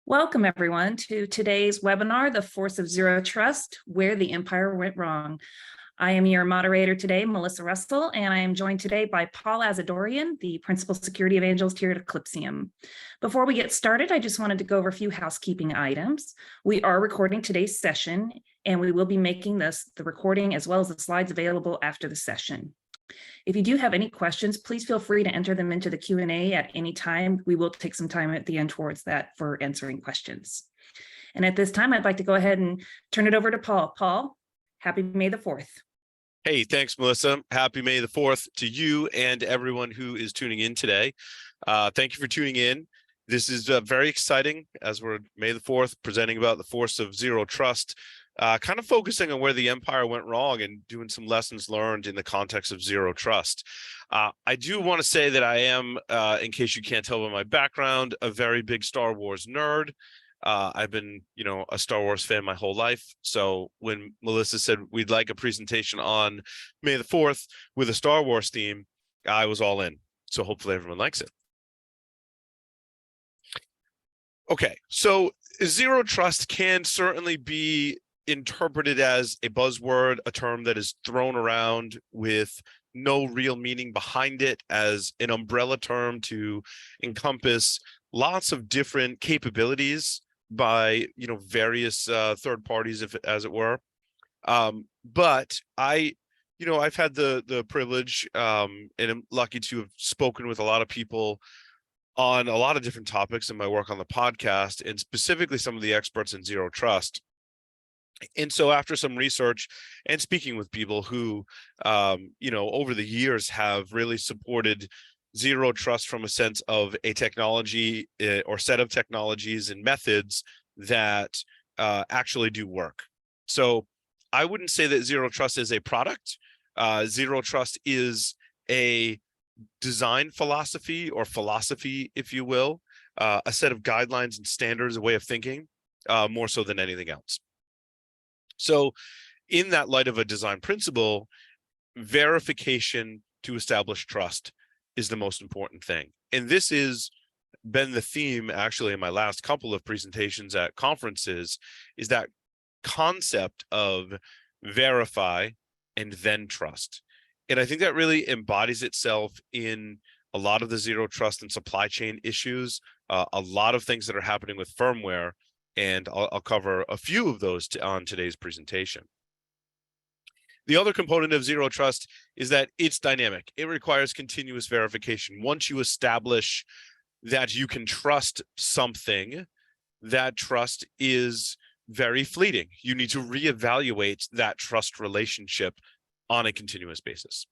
Welcome, everyone, to today's webinar, The Force of Zero Trust, Where the Empire Went Wrong. I am your moderator today, Melissa Russell, and I am joined today by Paul Azadorian, the Principal Security Evangelist here at Eclypsium. Before we get started, I just wanted to go over a few housekeeping items. We are recording today's session, and we will be making the recording as well as the slides available after the session. If you do have any questions, please feel free to enter them into the Q&A at any time. We will take some time at the end towards that for answering questions. And at this time, I'd like to go ahead and turn it over to Paul. Paul, happy May the 4th. Hey, thanks, Melissa. Happy May the 4th to you and everyone who is tuning in today. Thank you for tuning in. This is very exciting as we're May the 4th presenting about the force of zero trust. Kind of focusing on where the empire went wrong and doing some lessons learned in the context of zero trust. I do want to say that I am, in case you can't tell by my background, a very big Star Wars nerd. I've been, a Star Wars fan my whole life. So when Melissa said we'd like a presentation on May the 4th with a Star Wars theme, I was all in. So hopefully everyone likes it. Okay, so zero trust can certainly be interpreted as a buzzword, a term that is thrown around with no real meaning behind it, as an umbrella term to encompass lots of different capabilities by various third parties, as it were. But I've had the privilege and I'm lucky to have spoken with a lot of people on a lot of different topics in my work on the podcast, and specifically some of the experts in zero trust. And so after some research and speaking with people who, over the years have really supported zero trust from a sense of a technology or set of technologies and methods that actually do work. So I wouldn't say that zero trust is a product. Zero trust is a design philosophy, or philosophy, if you will, a set of guidelines and standards, a way of thinking, more so than anything else. So in that light of a design principle, verification to establish trust is the most important thing. And this has been the theme actually in my last couple of presentations at conferences, is that concept of verify and then trust. And I think that really embodies itself in a lot of the zero trust and supply chain issues, a lot of things that are happening with firmware. And I'll cover a few of those on today's presentation. The other component of zero trust is that it's dynamic. It requires continuous verification. Once you establish that you can trust something, that trust is very fleeting. You need to reevaluate that trust relationship on a continuous basis.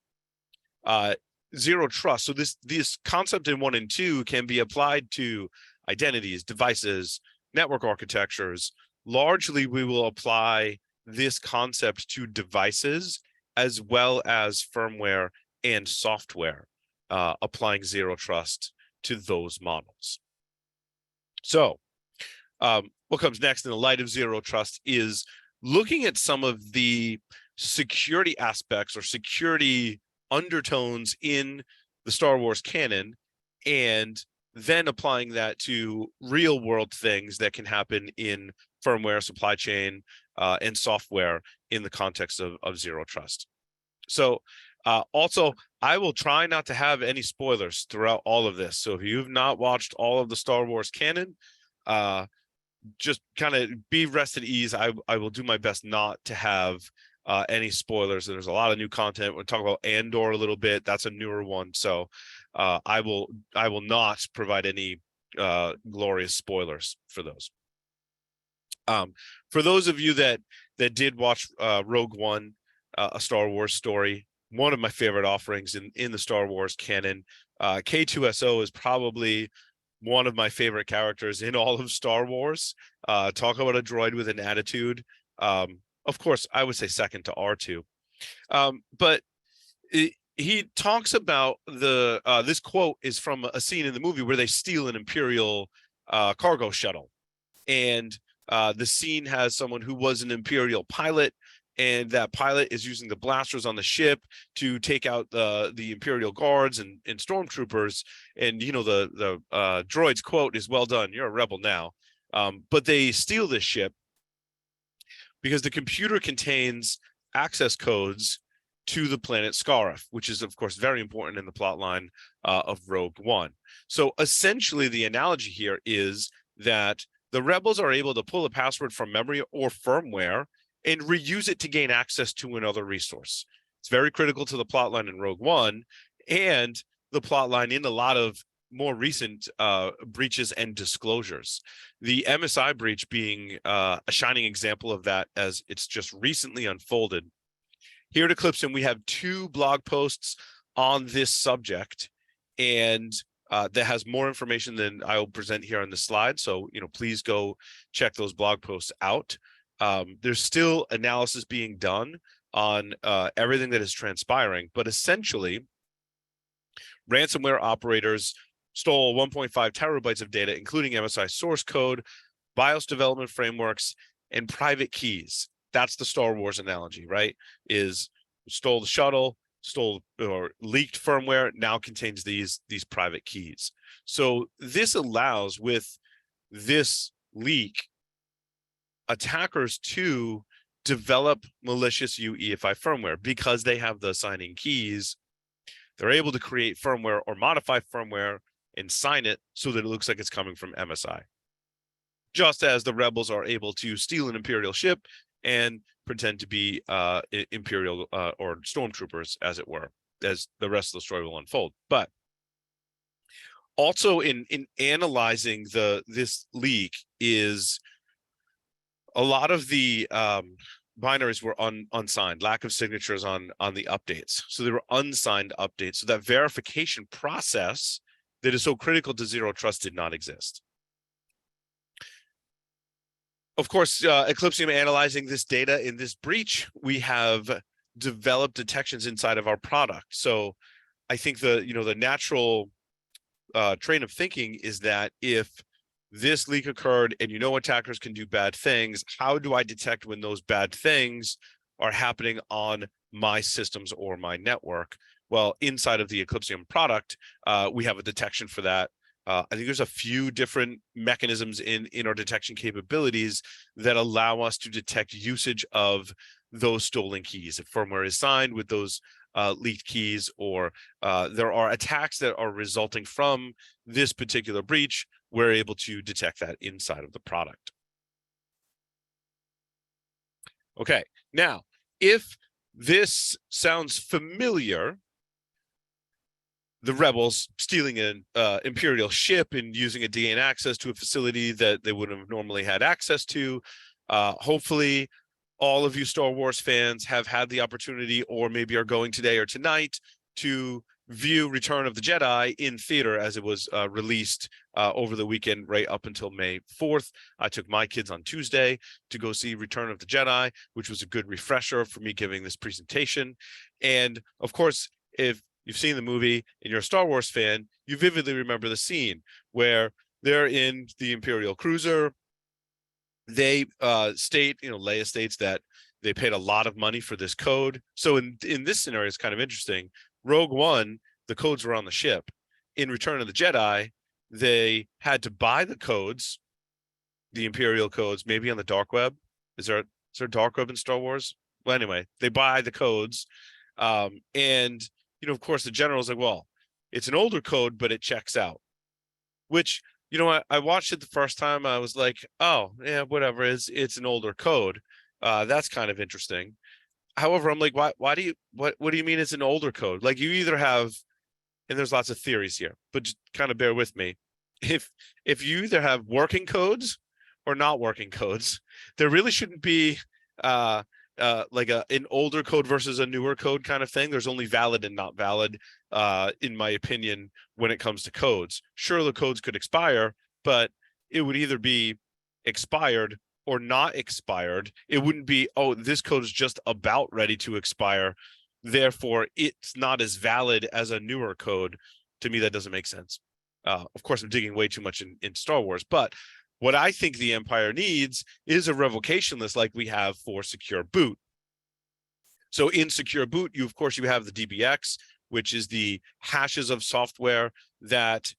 Zero trust. So this concept in 1 and 2 can be applied to identities, devices, network architectures. Largely, we will apply this concept to devices as well as firmware and software, applying zero trust to those models. So what comes next in the light of zero trust is looking at some of the security aspects or security undertones in the Star Wars canon, and then applying that to real world things that can happen in firmware, supply chain, and software in the context of zero trust. So also, I will try not to have any spoilers throughout all of this. So if you've not watched all of the Star Wars canon, just kind of be rest at ease. I will do my best not to have any spoilers. There's a lot of new content. We'll talk about Andor a little bit. That's a newer one. So I will not provide any glorious spoilers for those. For those of you that did watch Rogue One, a Star Wars story, one of my favorite offerings in the Star Wars canon, K2SO is probably one of my favorite characters in all of Star Wars. Talk about a droid with an attitude. Of course, I would say second to R2. But he talks about this quote is from a scene in the movie where they steal an Imperial cargo shuttle. And the scene has someone who was an Imperial pilot, and that pilot is using the blasters on the ship to take out the Imperial guards and stormtroopers. And the droid's quote is, "Well done, you're a rebel now." But they steal this ship because the computer contains access codes to the planet Scarif, which is, of course, very important in the plot line of Rogue One. So essentially, the analogy here is that the rebels are able to pull a password from memory or firmware and reuse it to gain access to another resource. It's very critical to the plot line in Rogue One and the plot line in a lot of more recent breaches and disclosures. The MSI breach being a shining example of that, as it's just recently unfolded. Here at Eclypsium, we have 2 blog posts on this subject, and that has more information than I will present here on the slide. So, please go check those blog posts out. There's still analysis being done on everything that is transpiring, but essentially, ransomware operators stole 1.5 terabytes of data, including MSI source code, BIOS development frameworks, and private keys. That's the Star Wars analogy, right? Is stole the shuttle, stole or leaked firmware, now contains these private keys. So this allows, with this leak, attackers to develop malicious UEFI firmware because they have the signing keys. They're able to create firmware or modify firmware and sign it so that it looks like it's coming from MSI. Just as the rebels are able to steal an Imperial ship and pretend to be Imperial or stormtroopers, as it were, as the rest of the story will unfold. But also in analyzing this leak is a lot of the binaries were unsigned, lack of signatures on the updates. So they were unsigned updates. So that verification process that is so critical to zero trust did not exist. Of course, Eclypsium analyzing this data in this breach, we have developed detections inside of our product. So I think the natural train of thinking is that if this leak occurred and attackers can do bad things, how do I detect when those bad things are happening on my systems or my network? Well, inside of the Eclypsium product, we have a detection for that. I think there's a few different mechanisms in our detection capabilities that allow us to detect usage of those stolen keys. If firmware is signed with those leaked keys, or there are attacks that are resulting from this particular breach, we're able to detect that inside of the product. Okay, now, if this sounds familiar, the rebels stealing an Imperial ship and using it to gain access to a facility that they wouldn't have normally had access to. Hopefully, all of you Star Wars fans have had the opportunity, or maybe are going today or tonight, to view Return of the Jedi in theater as it was released over the weekend right up until May 4th. I took my kids on Tuesday to go see Return of the Jedi, which was a good refresher for me giving this presentation. And of course, if you've seen the movie and you're a Star Wars fan, you vividly remember the scene where they're in the Imperial cruiser. They state, Leia states that they paid a lot of money for this code. So in this scenario, it's kind of interesting. Rogue One, the codes were on the ship. In Return of the Jedi, they had to buy the codes, the Imperial codes, maybe on the dark web. Is there dark web in Star Wars? Well, anyway, they buy the codes, and of course, the general's like, well, it's an older code, but it checks out. Which, I watched it the first time. I was like, oh, yeah, whatever. It's an older code. That's kind of interesting. However, I'm like, why do you, what do you mean it's an older code? Like, you either have, and there's lots of theories here, but just kind of bear with me. If you either have working codes or not working codes, there really shouldn't be like an older code versus a newer code kind of thing. There's only valid and not valid, in my opinion, when it comes to codes. Sure, the codes could expire, but it would either be expired or not expired. It wouldn't be, oh, this code is just about ready to expire, therefore it's not as valid as a newer code. To me, that doesn't make sense. Of course, I'm digging way too much in Star Wars, but what I think the Empire needs is a revocation list like we have for Secure Boot. So in Secure Boot, you have the DBX, which is the hashes of software that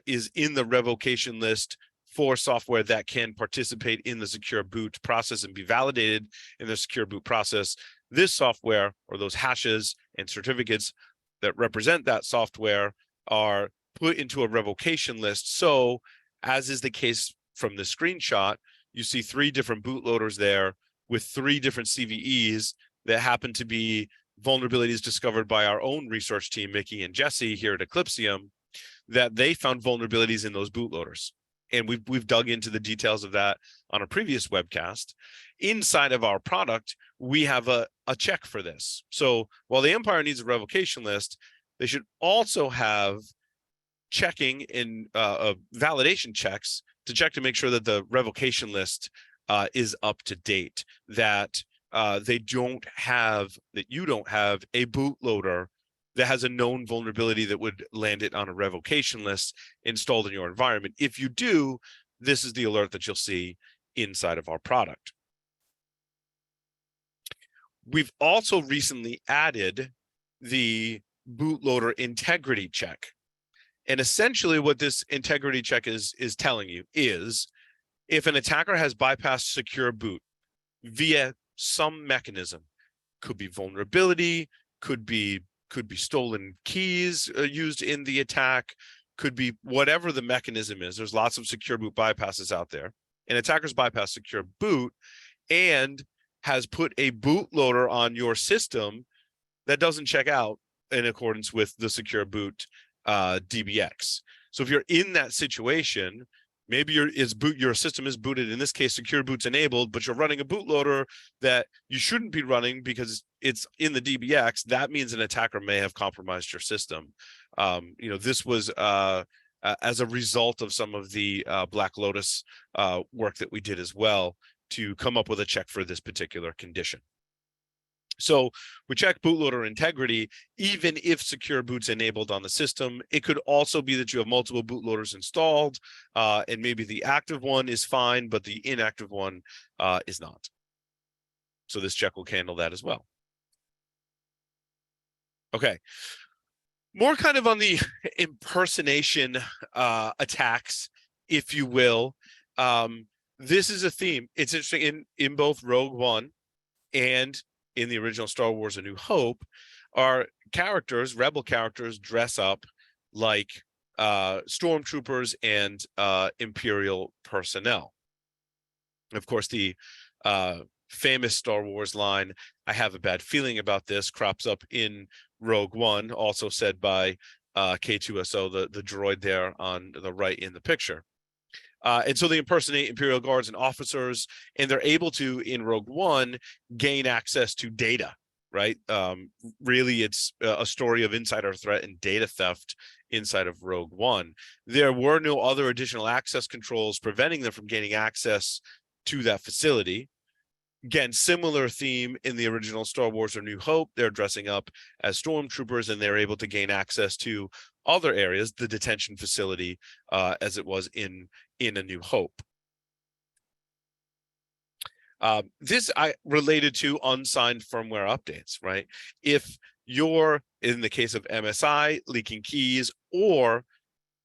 is in the revocation list for software that can participate in the secure boot process and be validated in the secure boot process. This software, or those hashes and certificates that represent that software, are put into a revocation list. So, as is the case from the screenshot, you see 3 different bootloaders there with 3 different CVEs that happen to be vulnerabilities discovered by our own research team, Mickey and Jesse here at Eclypsium, that they found vulnerabilities in those bootloaders. And we've dug into the details of that on a previous webcast. Inside of our product, we have a check for this. So while the Empire needs a revocation list, they should also have checking in validation checks to check to make sure that the revocation list is up to date, that you don't have a bootloader that has a known vulnerability that would land it on a revocation list installed in your environment. If you do, this is the alert that you'll see inside of our product. We've also recently added the bootloader integrity check. And essentially what this integrity check is telling you is, if an attacker has bypassed secure boot via some mechanism, could be vulnerability, could be stolen keys used in the attack, could be whatever the mechanism is. There's lots of secure boot bypasses out there. An attacker's bypassed secure boot and has put a bootloader on your system that doesn't check out in accordance with the secure boot DBX. So if you're in that situation, maybe your system is booted, in this case secure boot's enabled, but you're running a bootloader that you shouldn't be running because it's in the DBX, that means an attacker may have compromised your system. This was as a result of some of the Black Lotus work that we did as well to come up with a check for this particular condition. So we check bootloader integrity, even if secure boot's enabled on the system. It could also be that you have multiple bootloaders installed, and maybe the active one is fine, but the inactive one is not. So this check will handle that as well. Okay, more kind of on the impersonation attacks, if you will. This is a theme. It's interesting in both Rogue One and in the original Star Wars A New Hope, our characters, rebel characters, dress up like stormtroopers and imperial personnel. Of course, the famous Star Wars line, "I have a bad feeling about this," crops up in Rogue One, also said by K2SO, the droid there on the right in the picture. And so they impersonate Imperial guards and officers, and they're able to, in Rogue One, gain access to data, right? Really, it's a story of insider threat and data theft inside of Rogue One. There were no other additional access controls preventing them from gaining access to that facility. Again, similar theme in the original Star Wars A New Hope. They're dressing up as stormtroopers, and they're able to gain access to other areas, the detention facility, as it was in A New Hope. This I related to unsigned firmware updates, right? If you're, in the case of MSI, leaking keys, or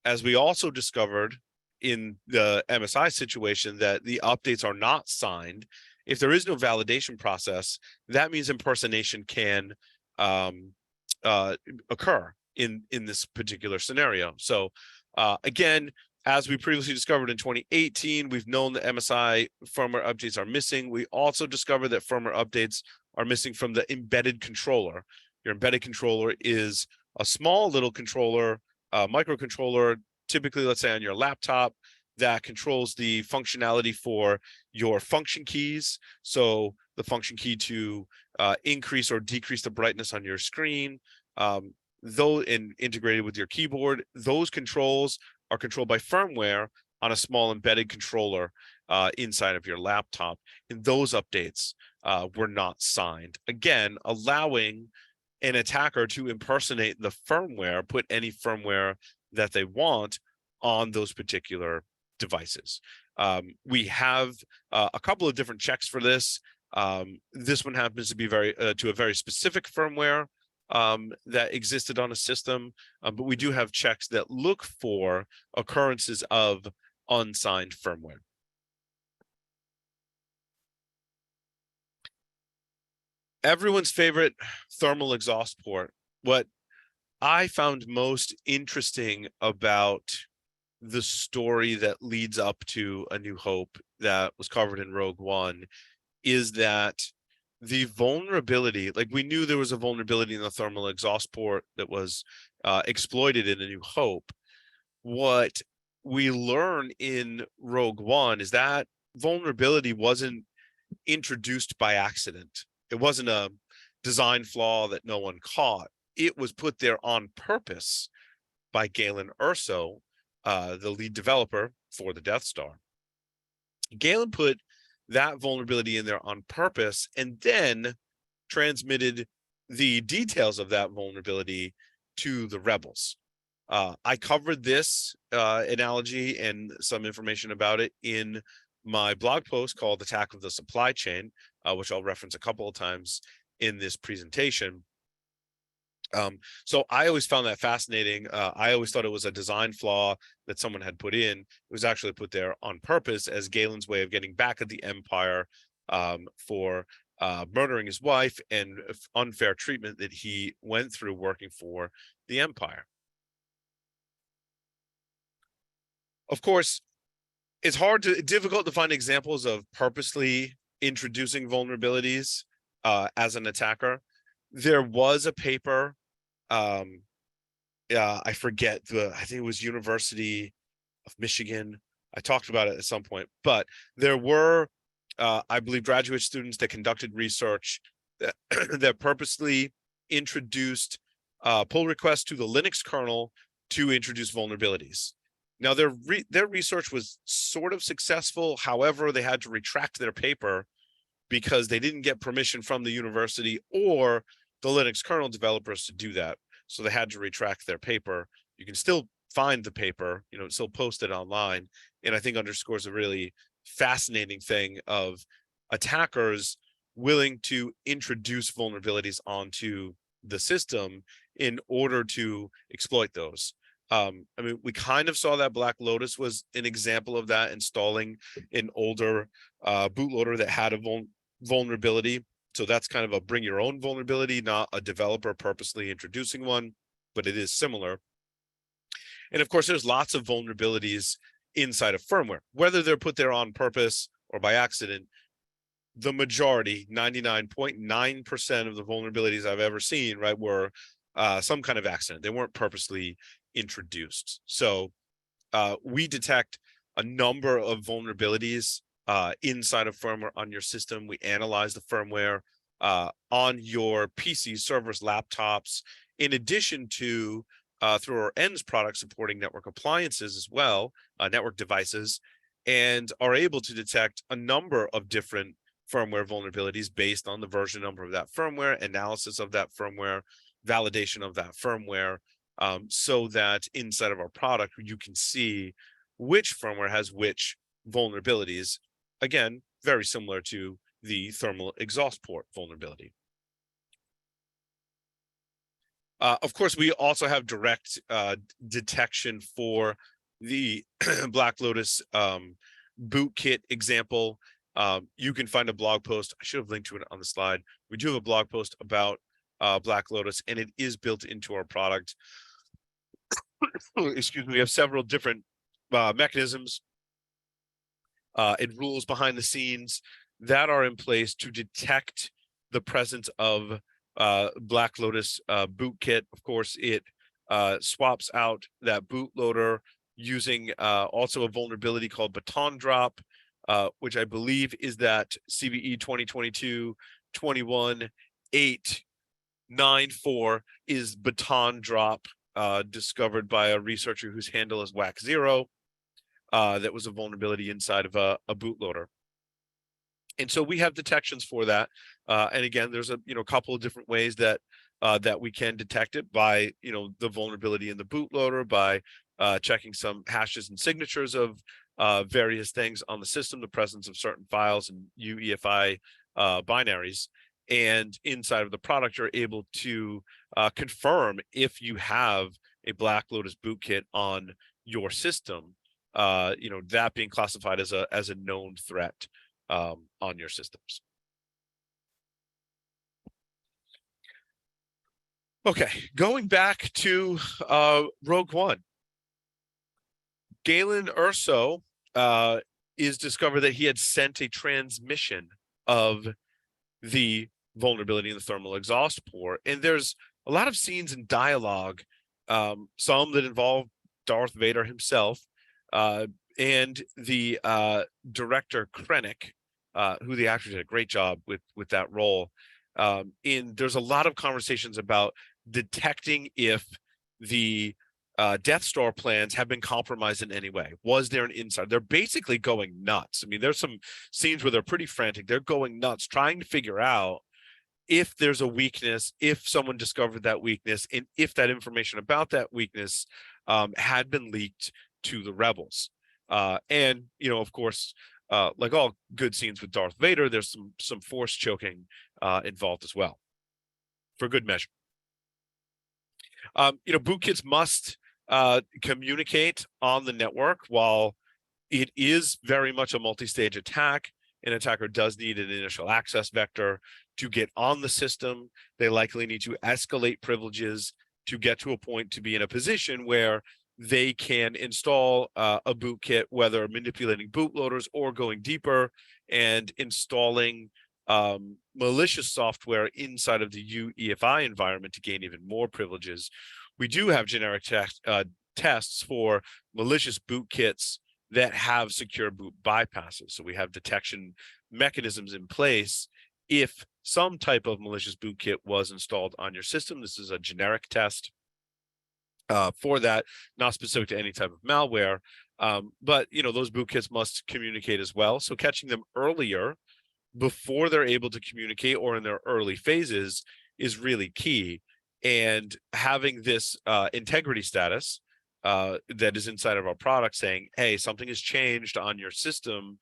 as we also discovered in the MSI situation, that the updates are not signed, if there is no validation process, that means impersonation can occur in this particular scenario. So again, as we previously discovered in 2018, we've known that MSI firmware updates are missing. We also discovered that firmware updates are missing from the embedded controller. Your embedded controller is a small little controller, microcontroller, typically, let's say on your laptop, that controls the functionality for your function keys. So the function key to increase or decrease the brightness on your screen, though integrated with your keyboard, those controls are controlled by firmware on a small embedded controller inside of your laptop. And those updates were not signed. Again, allowing an attacker to impersonate the firmware, put any firmware that they want on those particular devices. We have a couple of different checks for this. This one happens to be to a very specific firmware that existed on a system, but we do have checks that look for occurrences of unsigned firmware. Everyone's favorite thermal exhaust port. What I found most interesting about the story that leads up to A New Hope that was covered in Rogue One is that the vulnerability, like we knew there was a vulnerability in the thermal exhaust port that was exploited in A New Hope. What we learn in Rogue One is that vulnerability wasn't introduced by accident. It wasn't a design flaw that no one caught. It was put there on purpose by Galen Erso, the lead developer for the Death Star. Galen put that vulnerability in there on purpose and then transmitted the details of that vulnerability to the rebels. I covered this analogy and some information about it in my blog post called Attack of the Supply Chain, which I'll reference a couple of times in this presentation. So I always found that fascinating. I always thought it was a design flaw that someone had put in. It was actually put there on purpose as Galen's way of getting back at the Empire for murdering his wife and unfair treatment that he went through working for the Empire. Of course, it's difficult to find examples of purposely introducing vulnerabilities as an attacker. There was a paper, I forget I think it was University of Michigan. I talked about it at some point, but there were, I believe, graduate students that conducted research that, that purposely introduced pull requests to the Linux kernel to introduce vulnerabilities. Now, their research was sort of successful. However, they had to retract their paper because they didn't get permission from the university or the Linux kernel developers to do that. So they had to retract their paper. You can still find the paper, it's still posted online. And I think underscores a really fascinating thing of attackers willing to introduce vulnerabilities onto the system in order to exploit those. I mean, we kind of saw that Black Lotus was an example of that, installing an older bootloader that had a vulnerability. So that's kind of a bring your own vulnerability, not a developer purposely introducing one, but it is similar. And of course, there's lots of vulnerabilities inside of firmware, whether they're put there on purpose or by accident. The majority, 99.9% of the vulnerabilities I've ever seen, right, were some kind of accident. They weren't purposely introduced. So we detect a number of vulnerabilities inside of firmware on your system. We analyze the firmware on your PC, servers, laptops, in addition to through our ENDS product supporting network appliances as well, network devices, and are able to detect a number of different firmware vulnerabilities based on the version number of that firmware, analysis of that firmware, validation of that firmware, so that inside of our product, you can see which firmware has which vulnerabilities. Again, very similar to the thermal exhaust port vulnerability. Of course, we also have direct detection for the Black Lotus boot kit example. You can find a blog post. I should have linked to it on the slide. We do have a blog post about Black Lotus, and it is built into our product. Excuse me. We have several different mechanisms and rules behind the scenes that are in place to detect the presence of Black Lotus boot kit. Of course, it swaps out that bootloader using also a vulnerability called baton drop, which I believe is that CVE 2022-21-894 is baton drop, discovered by a researcher whose handle is WAC0. That was a vulnerability inside of a bootloader. And so we have detections for that. And again, there's a couple of different ways that that we can detect it by the vulnerability in the bootloader, by checking some hashes and signatures of various things on the system, the presence of certain files and UEFI binaries. And inside of the product, you're able to confirm if you have a Black Lotus bootkit on your system. that being classified as a known threat on your systems. Okay, going back to Rogue One. Galen Erso is discovered that he had sent a transmission of the vulnerability in the thermal exhaust port. And there's a lot of scenes and dialogue, some that involve Darth Vader himself, and the director Krennic, who the actor did a great job with that role. There's a lot of conversations about detecting if the Death Star plans have been compromised in any way. Was there an insider? They're basically going nuts. I mean, there's some scenes where they're pretty frantic. They're going nuts trying to figure out if there's a weakness, if someone discovered that weakness, and if that information about that weakness had been leaked to the rebels. And, of course, like all good scenes with Darth Vader, there's some force choking involved as well, for good measure. Bootkits must communicate on the network. While it is very much a multi-stage attack, an attacker does need an initial access vector to get on the system. They likely need to escalate privileges to get to a point to be in a position where they can install a bootkit, whether manipulating bootloaders or going deeper and installing malicious software inside of the UEFI environment to gain even more privileges. We do have generic tests for malicious bootkits that have secure boot bypasses. So we have detection mechanisms in place if some type of malicious bootkit was installed on your system. This is a generic test for that, not specific to any type of malware. But those bootkits must communicate as well. So catching them earlier, before they're able to communicate or in their early phases, is really key. And having this integrity status that is inside of our product saying, hey, something has changed on your system,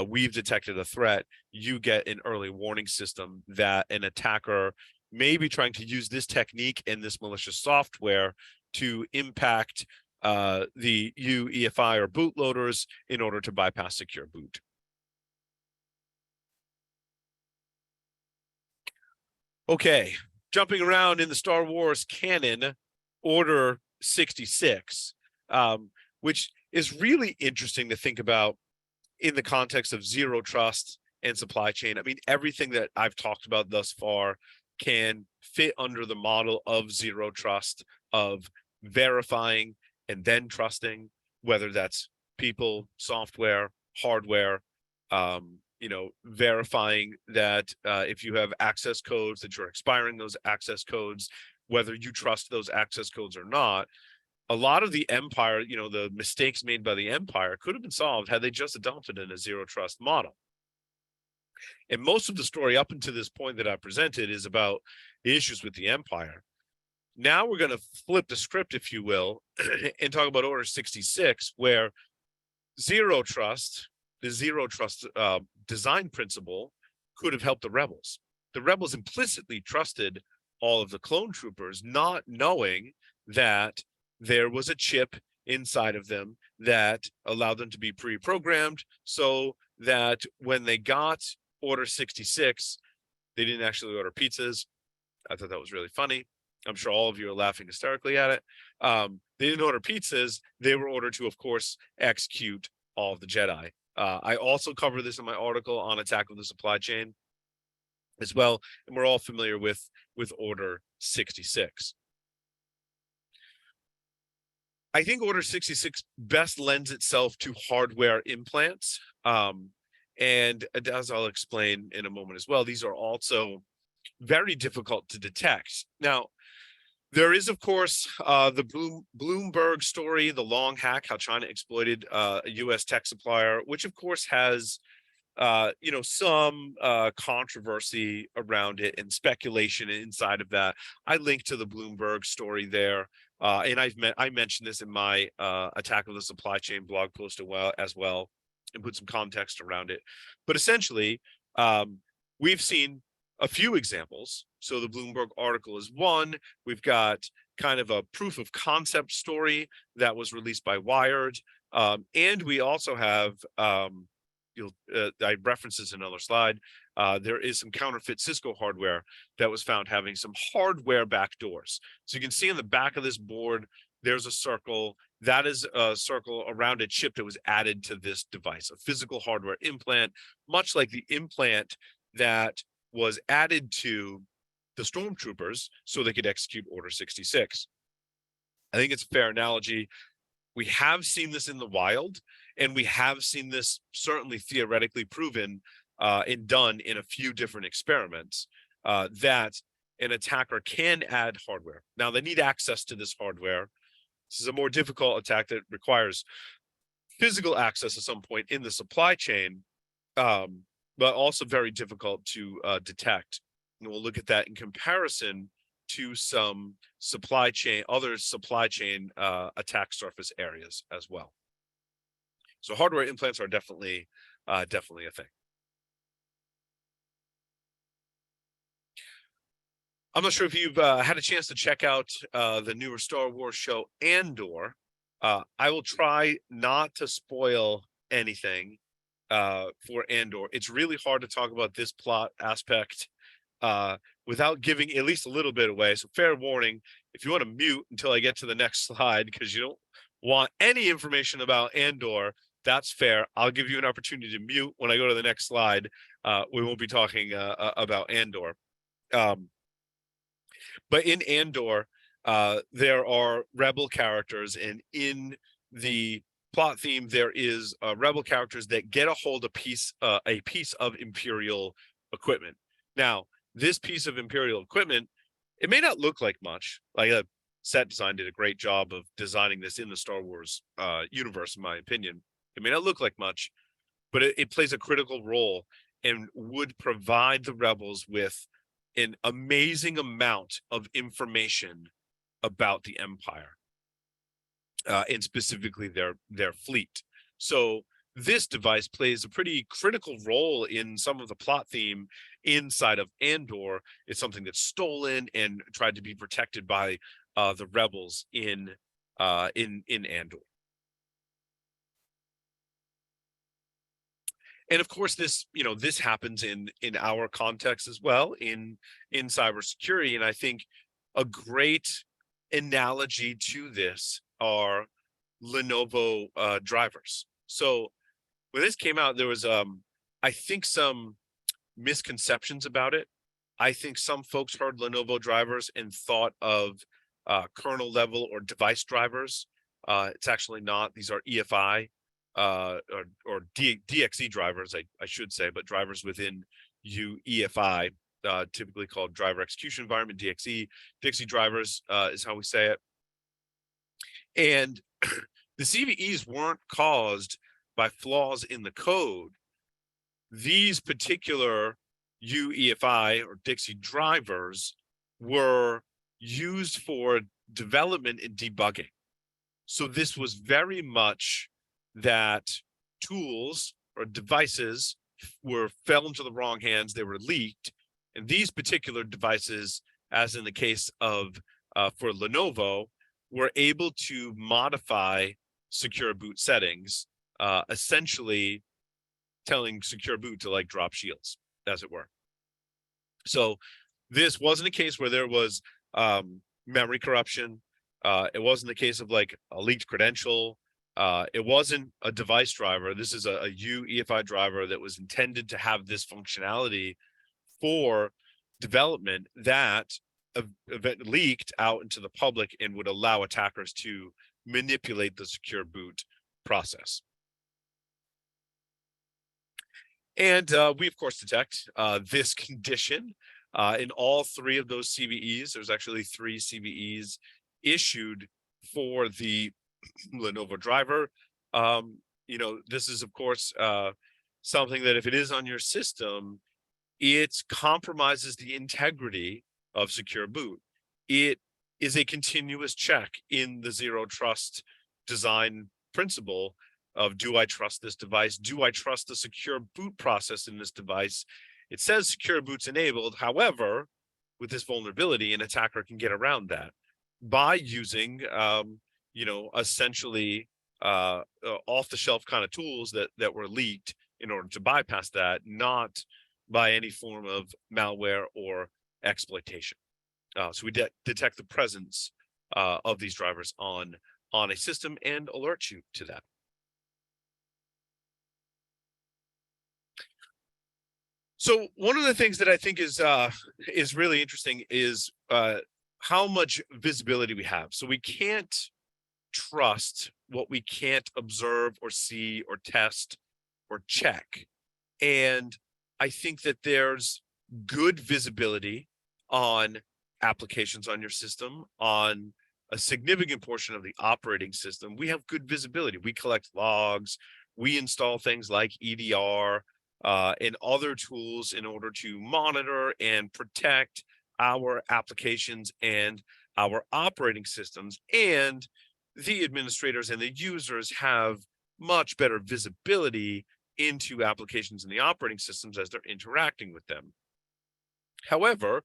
we've detected a threat, you get an early warning system that an attacker may be trying to use this technique and this malicious software to impact the UEFI or bootloaders in order to bypass secure boot. Okay, jumping around in the Star Wars canon, Order 66, which is really interesting to think about in the context of zero trust and supply chain. I mean, everything that I've talked about thus far can fit under the model of zero trust, of verifying and then trusting, whether that's people, software, hardware, verifying that if you have access codes that you're expiring those access codes, whether you trust those access codes or not. A lot of the Empire, the mistakes made by the Empire could have been solved had they just adopted a zero trust model. And most of the story up until this point that I presented is about the issues with the Empire. Now we're going to flip the script, if you will, and talk about Order 66, where zero trust, the zero trust design principle, could have helped the rebels. The rebels implicitly trusted all of the clone troopers, not knowing that there was a chip inside of them that allowed them to be pre-programmed so that when they got Order 66, they didn't actually order pizzas. I thought that was really funny. I'm sure all of you are laughing hysterically at it. They didn't order pizzas. They were ordered to, of course, execute all of the Jedi. I also cover this in my article on Attack of the Supply Chain as well, and we're all familiar with Order 66. I think Order 66 best lends itself to hardware implants, and as I'll explain in a moment as well, these are also very difficult to detect. Now, there is, of course, the Bloomberg story, the long hack, how China exploited a U.S. tech supplier, which, of course, has some controversy around it and speculation inside of that. I linked to the Bloomberg story there, and I mentioned this in my Attack of the Supply Chain blog post as well, and put some context around it. But essentially, we've seen a few examples. So the Bloomberg article is one. We've got kind of a proof of concept story that was released by Wired And we also have, I referenced this in another slide. There is some counterfeit Cisco hardware that was found having some hardware backdoors. So you can see on the back of this board, there's a circle. That is a circle around a chip that was added to this device, a physical hardware implant, much like the implant that was added to the stormtroopers so they could execute Order 66. I think it's a fair analogy. We have seen this in the wild, and we have seen this certainly theoretically proven and done in a few different experiments, that an attacker can add hardware. Now, they need access to this hardware. This is a more difficult attack that requires physical access at some point in the supply chain, but also very difficult to detect. And we'll look at that in comparison to some other supply chain attack surface areas as well. So hardware implants are definitely a thing. I'm not sure if you've had a chance to check out the newer Star Wars show Andor. I will try not to spoil anything for Andor. It's really hard to talk about this plot aspect without giving at least a little bit away. So fair warning, if you want to mute until I get to the next slide because you don't want any information about Andor, that's fair. I'll give you an opportunity to mute when I go to the next slide. We won't be talking about Andor. But in Andor, there are rebel characters, and in the plot theme, there is rebel characters that get a hold of a piece of imperial equipment. Now, this piece of imperial equipment, it may not look like much. Like a set design did a great job of designing this in the Star Wars universe, in my opinion. It may not look like much, but it plays a critical role and would provide the rebels with an amazing amount of information about the Empire, and specifically their fleet. So this device plays a pretty critical role in some of the plot theme inside of Andor. It's something that's stolen and tried to be protected by the rebels in Andor. And of course, this happens in our context as well in cybersecurity. And I think a great analogy to this are Lenovo drivers. So when this came out, there was I think some misconceptions about it. I think some folks heard Lenovo drivers and thought of kernel level or device drivers. It's actually not. These are EFI or DXE drivers, I should say, but drivers within UEFI, typically called driver execution environment, DXE. DXE drivers is how we say it. And the CVEs weren't caused by flaws in the code. These particular UEFI or DXE drivers were used for development and debugging. So this was very much that tools or devices fell into the wrong hands. They were leaked, and these particular devices, as in the case of for Lenovo, were able to modify secure boot settings, essentially telling secure boot to like drop shields, as it were. So this wasn't a case where there was memory corruption. It wasn't the case of like a leaked credential. It wasn't a device driver. This is a UEFI driver that was intended to have this functionality for development that leaked out into the public and would allow attackers to manipulate the secure boot process. And we, of course, detect this condition in all three of those CVEs. There's actually 3 CVEs issued for the Lenovo driver. This is, of course, something that if it is on your system, it compromises the integrity of secure boot. It is a continuous check in the zero trust design principle of, do I trust this device? Do I trust the secure boot process in this device? It says secure boot's enabled. However, with this vulnerability, an attacker can get around that by using, essentially off-the-shelf kind of tools that were leaked in order to bypass that, not by any form of malware or exploitation. So we detect the presence of these drivers on a system and alert you to that. So one of the things that I think is really interesting is how much visibility we have. So we can't trust what we can't observe or see or test or check. And I think that there's good visibility on applications on your system, on a significant portion of the operating system. We have good visibility. We collect logs, we install things like EDR and other tools in order to monitor and protect our applications and our operating systems. And the administrators and the users have much better visibility into applications in the operating systems as they're interacting with them. However,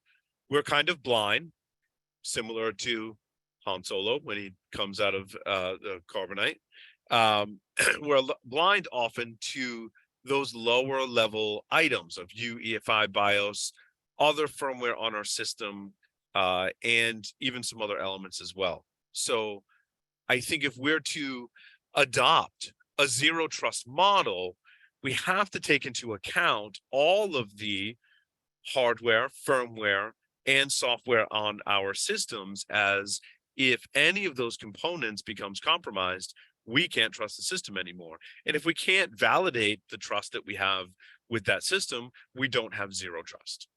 we're kind of blind, similar to Han Solo when he comes out of the carbonite. We're blind often to those lower level items of UEFI BIOS, other firmware on our system, and even some other elements as well. So I think if we're to adopt a zero trust model, we have to take into account all of the hardware, firmware, and software on our systems, as if any of those components becomes compromised, we can't trust the system anymore. And if we can't validate the trust that we have with that system, we don't have zero trust.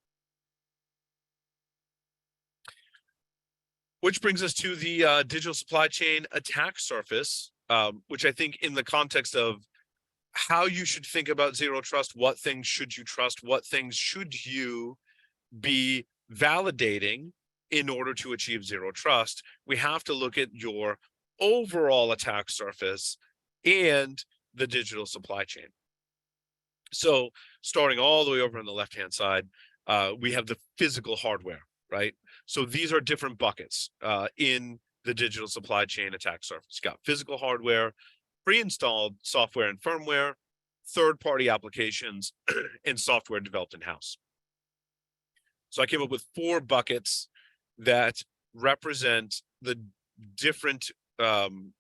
Which brings us to the digital supply chain attack surface, which I think in the context of how you should think about zero trust, what things should you trust, what things should you be validating in order to achieve zero trust, we have to look at your overall attack surface and the digital supply chain. So starting all the way over on the left-hand side, we have the physical hardware, right? So these are different buckets in the digital supply chain attack surface. You got physical hardware, pre-installed software and firmware, third-party applications, and software developed in-house. So I came up with 4 buckets that represent the different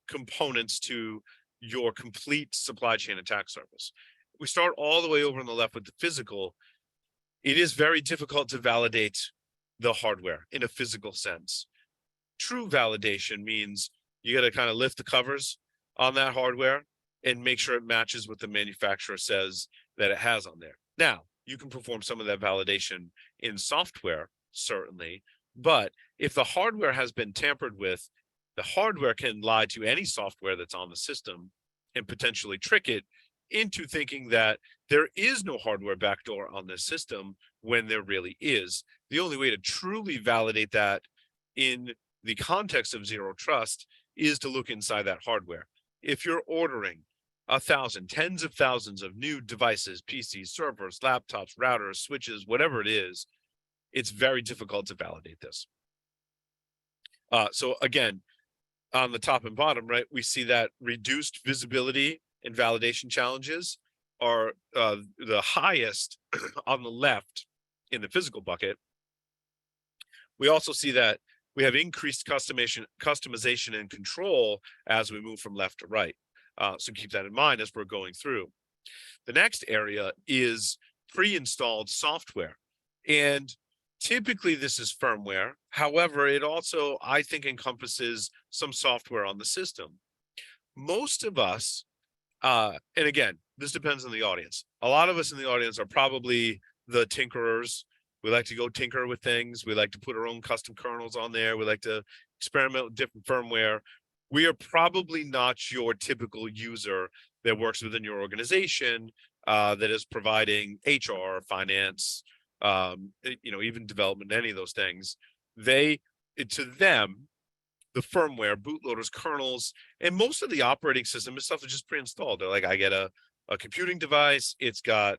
components to your complete supply chain attack surface. We start all the way over on the left with the physical. It is very difficult to validate the hardware in a physical sense. True validation means you got to kind of lift the covers on that hardware and make sure it matches what the manufacturer says that it has on there. Now, you can perform some of that validation in software, certainly, but if the hardware has been tampered with, the hardware can lie to any software that's on the system and potentially trick it into thinking that there is no hardware backdoor on this system when there really is. The only way to truly validate that in the context of zero trust is to look inside that hardware. If you're ordering 1,000, tens of thousands of new devices, PCs, servers, laptops, routers, switches, whatever it is, it's very difficult to validate this. So again, on the top and bottom, right, we see that reduced visibility and validation challenges are the highest on the left in the physical bucket. We also see that we have increased customization and control as we move from left to right. So keep that in mind as we're going through. The next area is pre-installed software. And typically this is firmware. However, it also, I think, encompasses some software on the system. Most of us, and again, this depends on the audience. A lot of us in the audience are probably the tinkerers. We like to go tinker with things. We like to put our own custom kernels on there. We like to experiment with different firmware. We are probably not your typical user that works within your organization that is providing HR, finance, even development, any of those things. To them, the firmware, bootloaders, kernels, and most of the operating system is stuff that's just pre-installed. They're like, I get a computing device. It's got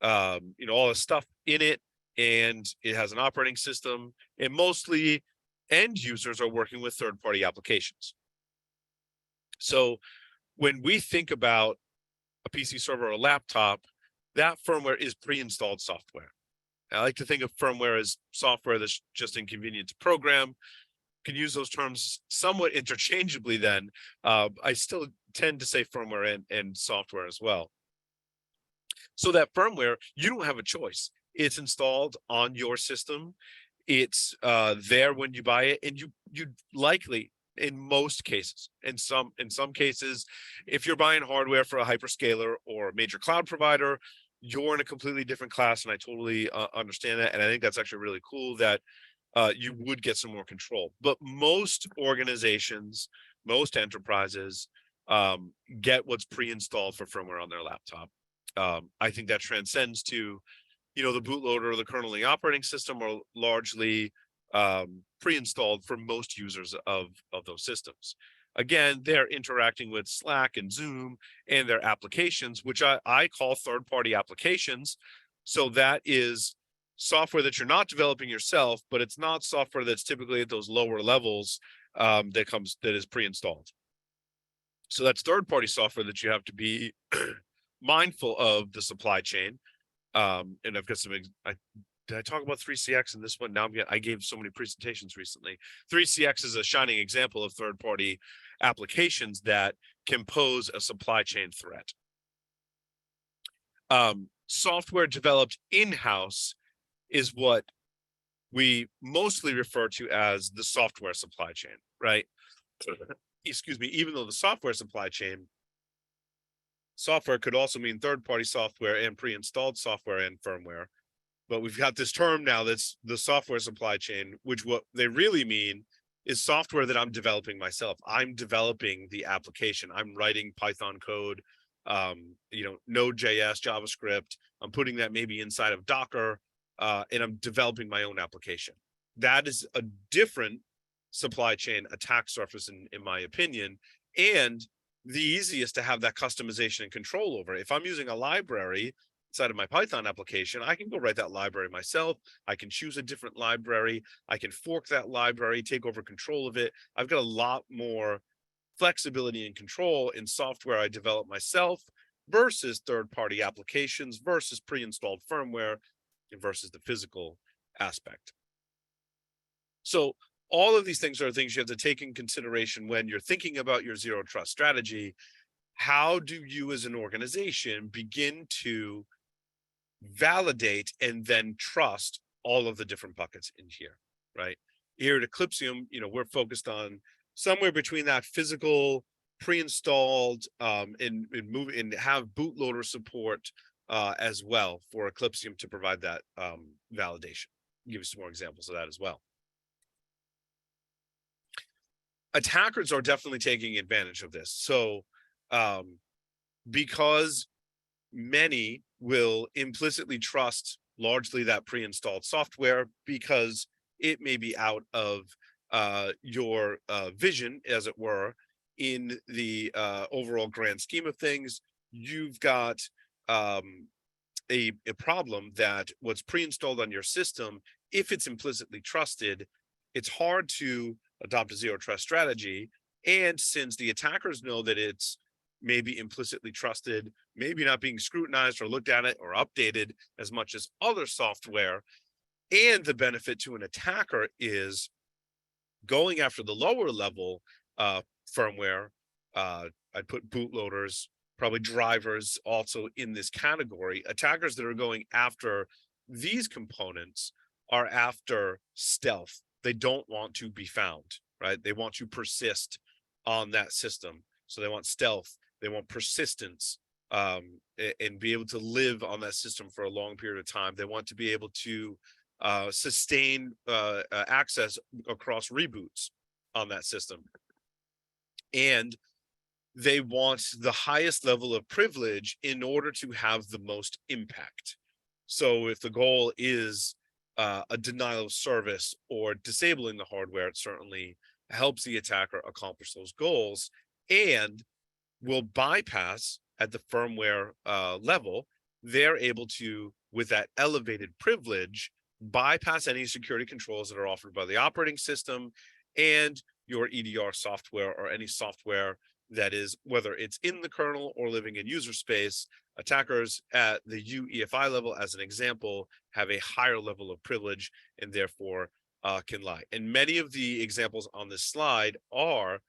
all the stuff in it, and it has an operating system. And mostly end users are working with third-party applications. So when we think about a PC server or a laptop, that firmware is pre-installed software. I like to think of firmware as software that's just inconvenient to program. Can use those terms somewhat interchangeably then. I still tend to say firmware and software as well. So that firmware, you don't have a choice. It's installed on your system. It's there when you buy it, and you likely, in most cases, in some cases, if you're buying hardware for a hyperscaler or a major cloud provider, you're in a completely different class, and I totally understand that. And I think that's actually really cool that you would get some more control. But most organizations, most enterprises get what's pre-installed for firmware on their laptop. I think that transcends to, the bootloader or the kernel of the operating system are largely pre-installed for most users of those systems. Again, they're interacting with Slack and Zoom and their applications, which I call third-party applications. So that is software that you're not developing yourself, but it's not software that's typically at those lower levels that is pre-installed. So that's third-party software that you have to be mindful of the supply chain. And I've got did I talk about 3CX in this one? Now I gave so many presentations recently. 3CX is a shining example of third-party applications that can pose a supply chain threat. Software developed in-house is what we mostly refer to as the software supply chain, right? Excuse me, even though the software supply chain, software could also mean third-party software and pre-installed software and firmware. But we've got this term now that's the software supply chain, which what they really mean is software that I'm developing myself. I'm developing the application. I'm writing Python code, Node.js, JavaScript. I'm putting that maybe inside of Docker, and I'm developing my own application. That is a different supply chain attack surface, in my opinion, and the easiest to have that customization and control over. If I'm using a library inside of my Python application, I can go write that library myself. I can choose a different library. I can fork that library, take over control of it. I've got a lot more flexibility and control in software I develop myself versus third-party applications versus pre-installed firmware versus the physical aspect. So all of these things are things you have to take in consideration when you're thinking about your zero trust strategy. How do you as an organization begin to validate and then trust all of the different buckets in here, right? Here at Eclypsium, we're focused on somewhere between that physical, pre-installed, and have bootloader support as well for Eclypsium to provide that validation. I'll give you some more examples of that as well. Attackers are definitely taking advantage of this. So because many will implicitly trust largely that pre-installed software because it may be out of your vision, as it were, in the overall grand scheme of things. You've got a problem that what's pre-installed on your system, if it's implicitly trusted, it's hard to adopt a zero trust strategy. And since the attackers know that it's maybe implicitly trusted, maybe not being scrutinized or looked at it or updated as much as other software, and the benefit to an attacker is going after the lower level firmware. I'd put bootloaders, probably drivers also in this category. Attackers that are going after these components are after stealth. They don't want to be found, right? They want to persist on that system. So they want stealth, they want persistence, and be able to live on that system for a long period of time. They want to be able to sustain access across reboots on that system. And they want the highest level of privilege in order to have the most impact. So if the goal is a denial of service or disabling the hardware, it certainly helps the attacker accomplish those goals and will bypass at the firmware level. They're able to, with that elevated privilege, bypass any security controls that are offered by the operating system and your EDR software or any software That is, whether it's in the kernel or living in user space, attackers at the UEFI level, as an example, have a higher level of privilege and therefore can lie. And many of the examples on this slide are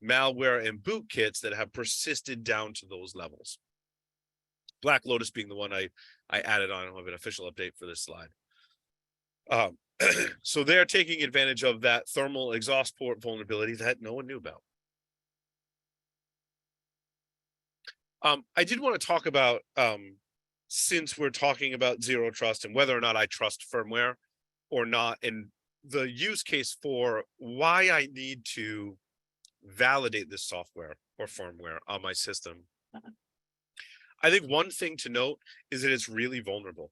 malware and bootkits that have persisted down to those levels. Black Lotus being the one I added on. I don't have an official update for this slide. So they're taking advantage of that thermal exhaust port vulnerability that no one knew about. I did want to talk about, since we're talking about zero trust and whether or not I trust firmware or not, and the use case for why I need to validate this software or firmware on my system. I think one thing to note is that it's really vulnerable.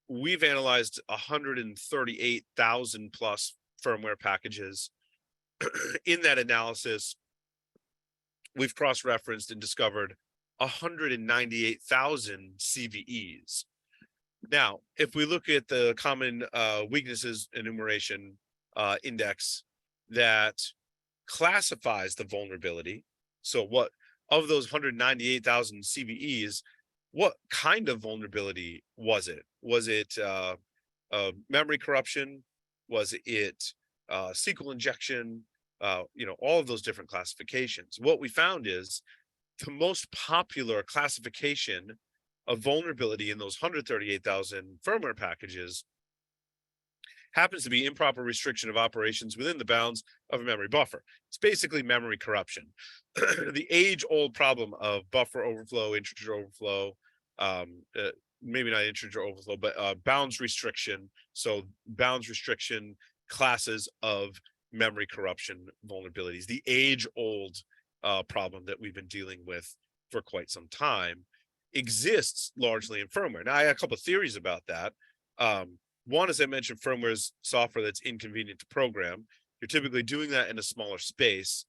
We've analyzed 138,000 plus firmware packages. In that analysis, we've cross-referenced and discovered 198,000 CVEs. Now, if we look at the common weaknesses enumeration index that classifies the vulnerability, so what of those 198,000 CVEs, what kind of vulnerability was it? Was it memory corruption? Was it SQL injection? All of those different classifications. What we found is the most popular classification of vulnerability in those 138,000 firmware packages happens to be improper restriction of operations within the bounds of a memory buffer. It's basically memory corruption. The age-old problem of buffer overflow, integer overflow, maybe not integer overflow, but bounds restriction. So bounds restriction classes of memory corruption vulnerabilities, the age-old problem that we've been dealing with for quite some time, exists largely in firmware. Now, I have a couple of theories about that. One, as I mentioned, firmware is software that's inconvenient to program. You're typically doing that in a smaller space.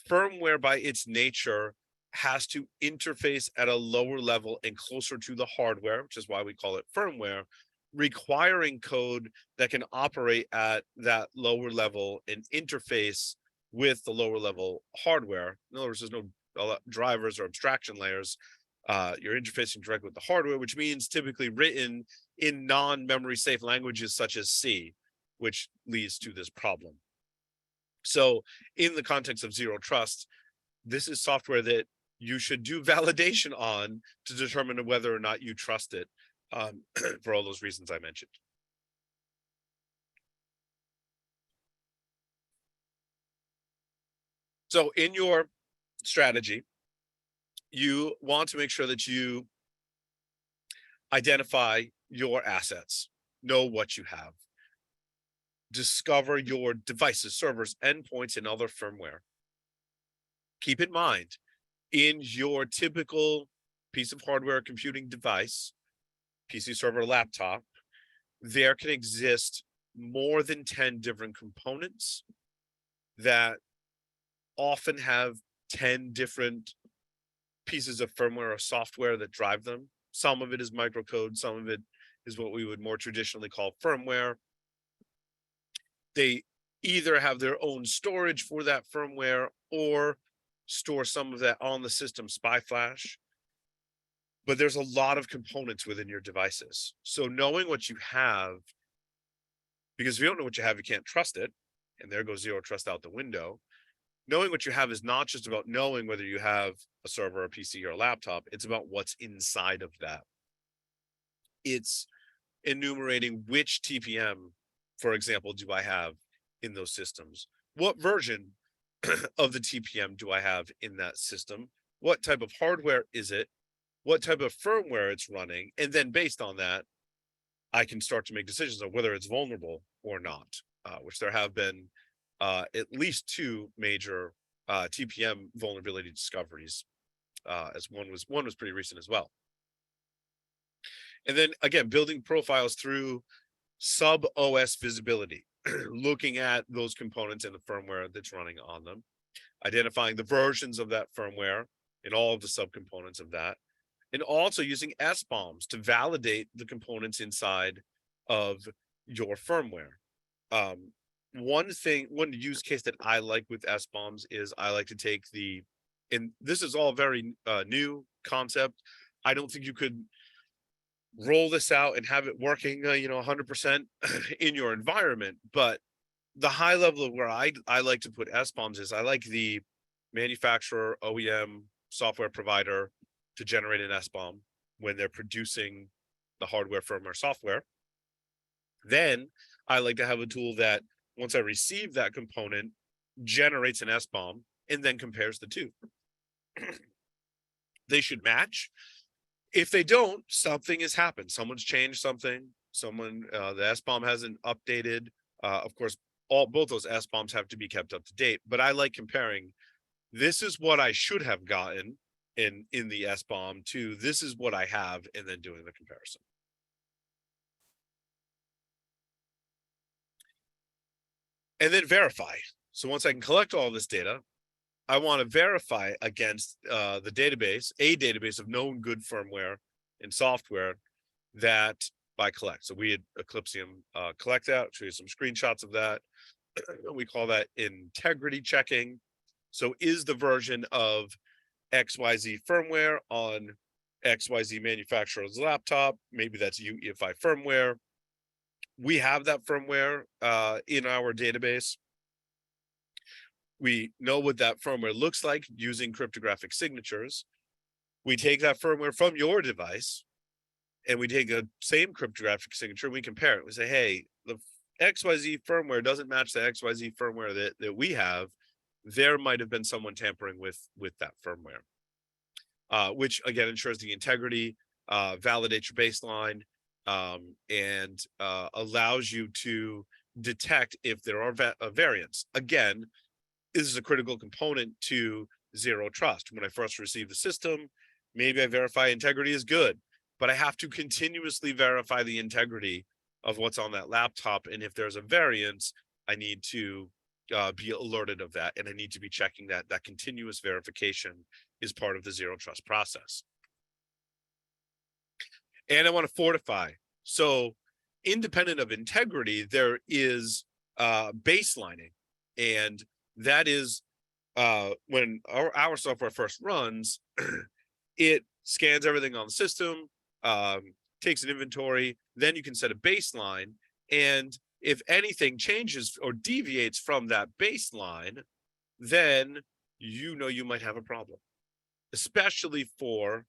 Firmware, by its nature, has to interface at a lower level and closer to the hardware, which is why we call it firmware, requiring code that can operate at that lower level and interface with the lower level hardware. In other words, there's no drivers or abstraction layers. You're interfacing directly with the hardware, which means typically written in non-memory safe languages such as C, which leads to this problem. So in the context of zero trust, this is software that you should do validation on to determine whether or not you trust it, for all those reasons I mentioned. So in your strategy, you want to make sure that you identify your assets, know what you have, discover your devices, servers, endpoints, and other firmware. Keep in mind, in your typical piece of hardware computing device, PC server, laptop, there can exist more than 10 different components that often have 10 different pieces of firmware or software that drive them. Some of it is microcode, some of it is what we would more traditionally call firmware. They either have their own storage for that firmware or store some of that on the system SPY flash. But there's a lot of components within your devices. So knowing what you have, because if you don't know what you have, you can't trust it. And there goes zero trust out the window. Knowing what you have is not just about knowing whether you have a server, a PC, or a laptop. It's about what's inside of that. It's enumerating which TPM, for example, do I have in those systems? What version of the TPM do I have in that system? What type of hardware is it? What type of firmware it's running? And then based on that, I can start to make decisions on whether it's vulnerable or not, which there have been at least 2 major TPM vulnerability discoveries, as one was pretty recent as well. And then again, building profiles through sub OS visibility, looking at those components and the firmware that's running on them, identifying the versions of that firmware and all of the subcomponents of that, and also using SBOMs to validate the components inside of your firmware. one use case that I like with SBOMs is I like to take and this is all very new concept. I don't think you could roll this out and have it working, 100% in your environment. But the high level of where I like to put SBOMs is I like the manufacturer, OEM, software provider to generate an SBOM when they're producing the hardware, firmware, software. Then I like to have a tool that once I receive that component, generates an SBOM and then compares the two. They should match. If they don't, something has happened. Someone's changed something. The SBOM hasn't updated. Of course, both those SBOMs have to be kept up to date. But I like comparing. This is what I should have gotten in the SBOM to this is what I have, and then doing the comparison. And then verify. So once I can collect all this data, I want to verify against a database of known good firmware and software that I collect. So we had Eclypsium collect that, show you some screenshots of that. We call that integrity checking. So is the version of XYZ firmware on XYZ manufacturer's laptop? Maybe that's UEFI firmware. We have that firmware in our database. We know what that firmware looks like using cryptographic signatures. We take that firmware from your device and we take a same cryptographic signature. And we compare it. We say, hey, the XYZ firmware doesn't match the XYZ firmware that we have. There might have been someone tampering with that firmware, which again ensures the integrity, validates your baseline, and allows you to detect if there are variants. Again, this is a critical component to zero trust. When I first receive the system, maybe I verify integrity is good, but I have to continuously verify the integrity of what's on that laptop. And if there's a variance, I need to be alerted of that. And I need to be checking that. That continuous verification is part of the zero trust process. And I want to fortify. So independent of integrity, there is baselining. And that is when our software first runs, it scans everything on the system, takes an inventory, then you can set a baseline. And if anything changes or deviates from that baseline, then you might have a problem, especially for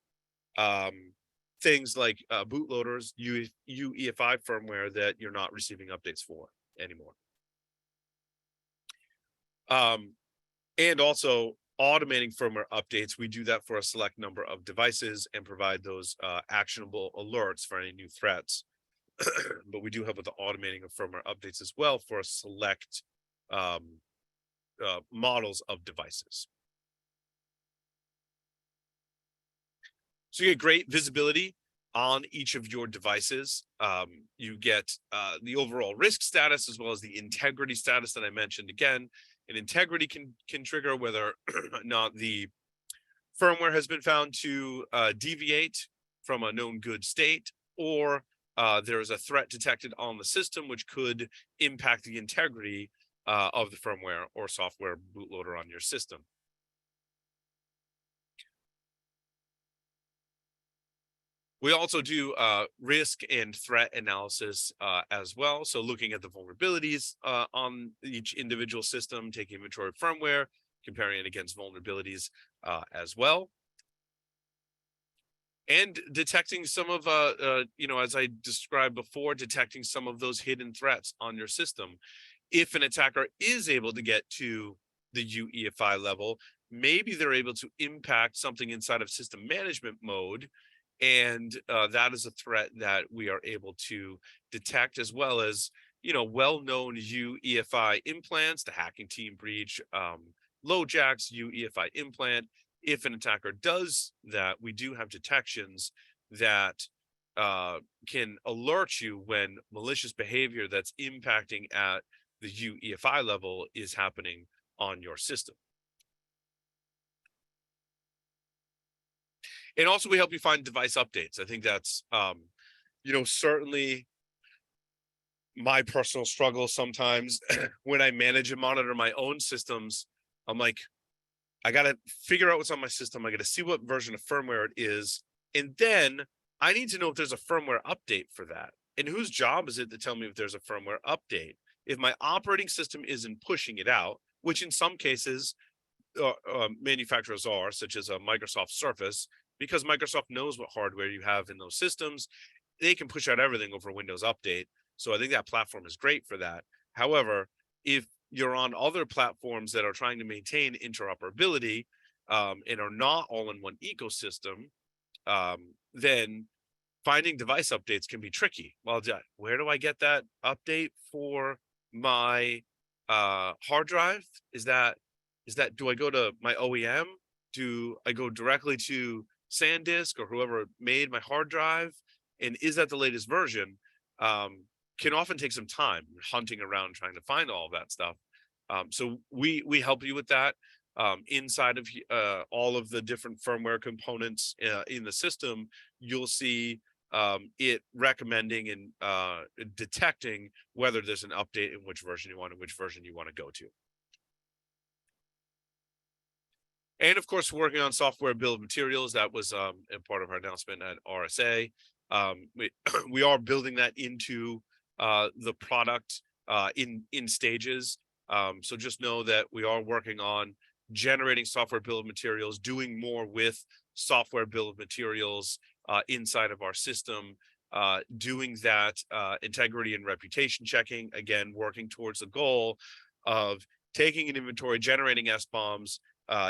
things like bootloaders, UEFI firmware that you're not receiving updates for anymore. And also automating firmware updates. We do that for a select number of devices and provide those actionable alerts for any new threats. But we do help with the automating of firmware updates as well for a select models of devices. So you get great visibility on each of your devices. You get the overall risk status as well as the integrity status that I mentioned. Again, an integrity can trigger whether or not the firmware has been found to deviate from a known good state, or there is a threat detected on the system which could impact the integrity of the firmware or software bootloader on your system. We also do risk and threat analysis as well. So looking at the vulnerabilities on each individual system, taking inventory of firmware, comparing it against vulnerabilities as well. And detecting some of, as I described before, detecting some of those hidden threats on your system. If an attacker is able to get to the UEFI level, maybe they're able to impact something inside of system management mode. And that is a threat that we are able to detect, as well as, well-known UEFI implants, the hacking team breach, LoJack's UEFI implant. If an attacker does that, we do have detections that can alert you when malicious behavior that's impacting at the UEFI level is happening on your system. And also we help you find device updates. I think that's, certainly my personal struggle sometimes when I manage and monitor my own systems. I'm like, I got to figure out what's on my system. I got to see what version of firmware it is. And then I need to know if there's a firmware update for that. And whose job is it to tell me if there's a firmware update? If my operating system isn't pushing it out, which in some cases manufacturers are, such as a Microsoft Surface, because Microsoft knows what hardware you have in those systems, they can push out everything over Windows Update. So I think that platform is great for that. However, if you're on other platforms that are trying to maintain interoperability and are not all in one ecosystem, then finding device updates can be tricky. Well, where do I get that update for my hard drive? Is that do I go to my OEM? Do I go directly to SanDisk or whoever made my hard drive? And is that the latest version? Can often take some time hunting around trying to find all of that stuff. So we help you with that. Inside of all of the different firmware components in the system, you'll see it recommending and detecting whether there's an update in which version you want and which version you want to go to. And of course, working on software bill of materials. That was a part of our announcement at RSA. We are building that into the product in stages. So just know that we are working on generating software bill of materials, doing more with software bill of materials inside of our system, doing that integrity and reputation checking, again, working towards the goal of taking an inventory, generating SBOMs,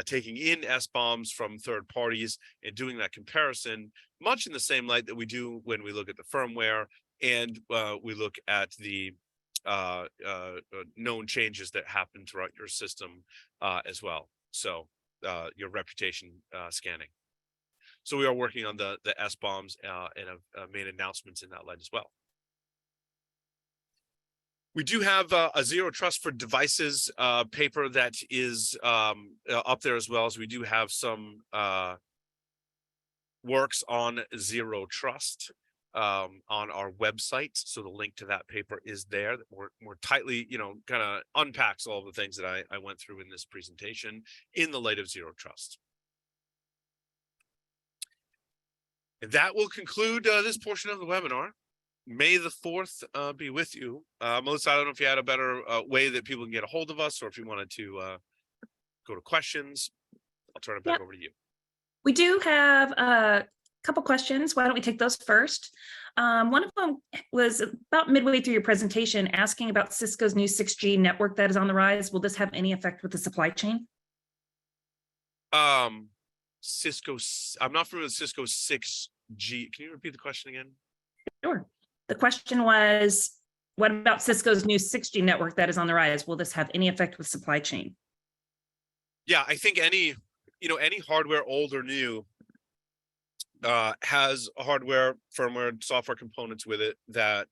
taking in SBOMs from third parties and doing that comparison, much in the same light that we do when we look at the firmware and we look at the known changes that happen throughout your system as well. So your reputation scanning. So we are working on the SBOMs and have made announcements in that light as well. We do have a Zero Trust for Devices paper that is up there as well. So we do have some works on Zero Trust on our website. So the link to that paper is there. More tightly, kind of unpacks all the things that I went through in this presentation in the light of Zero Trust. And that will conclude this portion of the webinar. May the 4th be with you. Melissa, I don't know if you had a better way that people can get a hold of us or if you wanted to go to questions. I'll turn it back over to you. We do have a couple questions. Why don't we take those first? One of them was about midway through your presentation asking about Cisco's new 6G network that is on the rise. Will this have any effect with the supply chain? Cisco, I'm not familiar with Cisco 6G. Can you repeat the question again? Sure. The question was, what about Cisco's new 6G network that is on the rise? Will this have any effect with supply chain? Yeah, I think any hardware, old or new, has hardware, firmware, software components with it that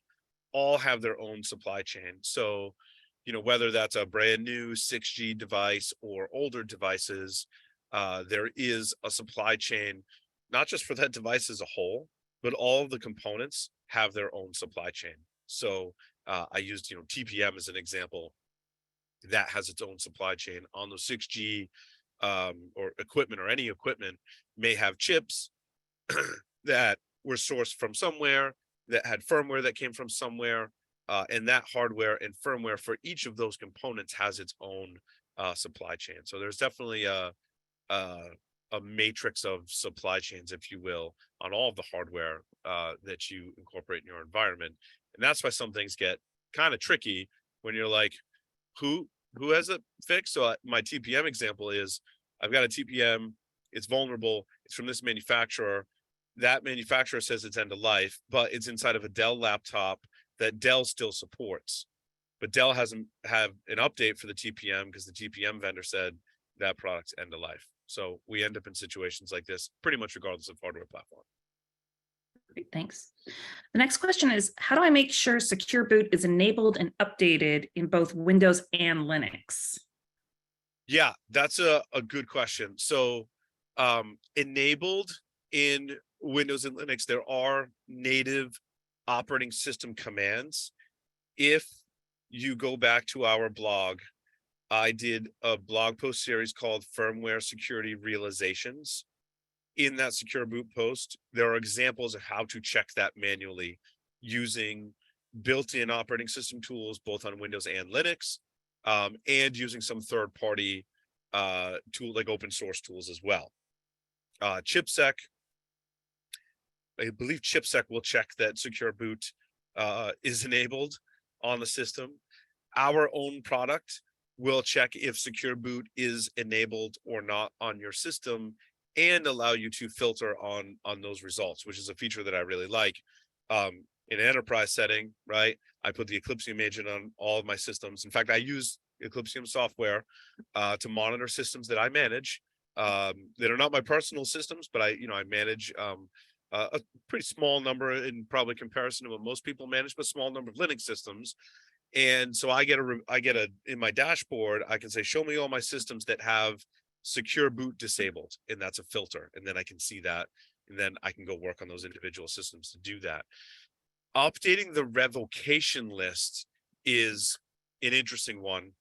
all have their own supply chain. So, whether that's a brand new 6G device or older devices, there is a supply chain, not just for that device as a whole, but all of the components have their own supply chain. So I used, TPM as an example. That has its own supply chain on those 6G or equipment, or any equipment may have chips that were sourced from somewhere, that had firmware that came from somewhere, and that hardware and firmware for each of those components has its own supply chain. So there's definitely a matrix of supply chains, if you will, on all of the hardware that you incorporate in your environment. And that's why some things get kind of tricky when you're like, who has it fixed? So my TPM example is, I've got a TPM, it's vulnerable, it's from this manufacturer. That manufacturer says it's end of life, but it's inside of a Dell laptop that Dell still supports. But Dell hasn't have an update for the TPM because the TPM vendor said that product's end of life. So we end up in situations like this pretty much regardless of hardware platform. Great, thanks. The next question is, how do I make sure Secure Boot is enabled and updated in both Windows and Linux? Yeah, that's a good question. So enabled in Windows and Linux, there are native operating system commands if you go back to our blog, I did a blog post series called Firmware Security Realizations. In that secure boot post, there are examples of how to check that manually using built-in operating system tools, both on Windows and Linux, and using some third-party tool like open source tools as well. Chipsec, I believe Chipsec will check that secure boot is enabled on the system. Our own product will check if secure boot is enabled or not on your system and allow you to filter on those results, which is a feature that I really like. In an enterprise setting, right? I put the Eclypsium agent on all of my systems. In fact, I use Eclypsium software to monitor systems that I manage that are not my personal systems, but I manage a pretty small number in probably comparison to what most people manage, but small number of Linux systems. And so I get in my dashboard, I can say, show me all my systems that have secure boot disabled, and that's a filter. And then I can see that, and then I can go work on those individual systems to do that. Updating the revocation list is an interesting one.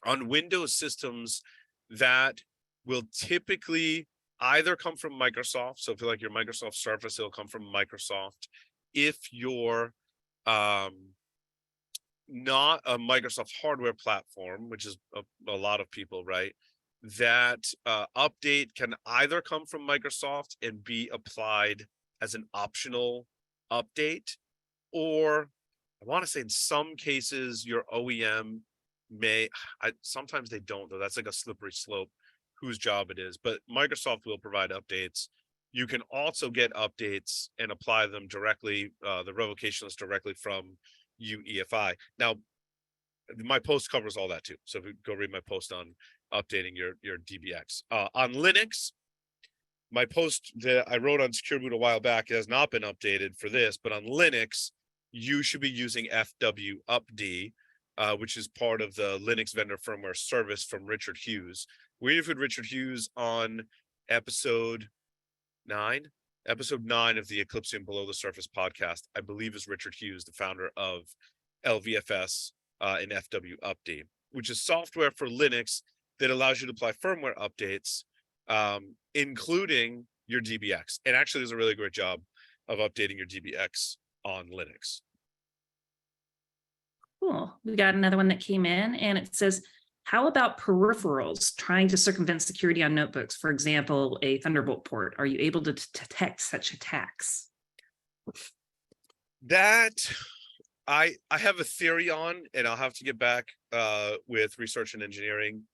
On Windows systems, that will typically either come from Microsoft. So if you like your Microsoft Surface, it'll come from Microsoft. If you're not a Microsoft hardware platform, which is a lot of people, right? That update can either come from Microsoft and be applied as an optional update, or I want to say in some cases your OEM may, sometimes they don't though. That's like a slippery slope whose job it is, but Microsoft will provide updates. You can also get updates and apply them directly, the revocation list directly from UEFI. Now, my post covers all that too. So if you go read my post on updating your DBX. On Linux, my post that I wrote on Secure Boot a while back has not been updated for this, but on Linux, you should be using FWUpd, which is part of the Linux vendor firmware service from Richard Hughes. We interviewed Richard Hughes on episode 9 of the Eclypsium Below the Surface podcast. I believe is Richard Hughes, the founder of LVFS and FWUpd, which is software for Linux that allows you to apply firmware updates, including your DBX. And actually does a really great job of updating your DBX on Linux. Cool. We got another one that came in and it says, how about peripherals trying to circumvent security on notebooks? For example, a Thunderbolt port. Are you able to detect such attacks? That I have a theory on, and I'll have to get back with research and engineering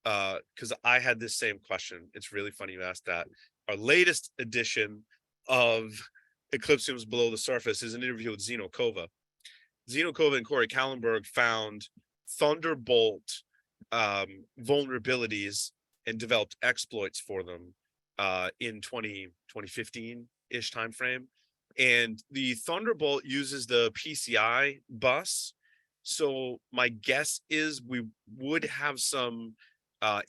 because I had this same question. It's really funny you asked that. Our latest edition of Eclypsium's Below the Surface is an interview with Zeno Kova. Zeno Kova and Corey Kallenberg found Thunderbolt vulnerabilities and developed exploits for them in 2015-ish timeframe. And the Thunderbolt uses the PCI bus. So my guess is we would have some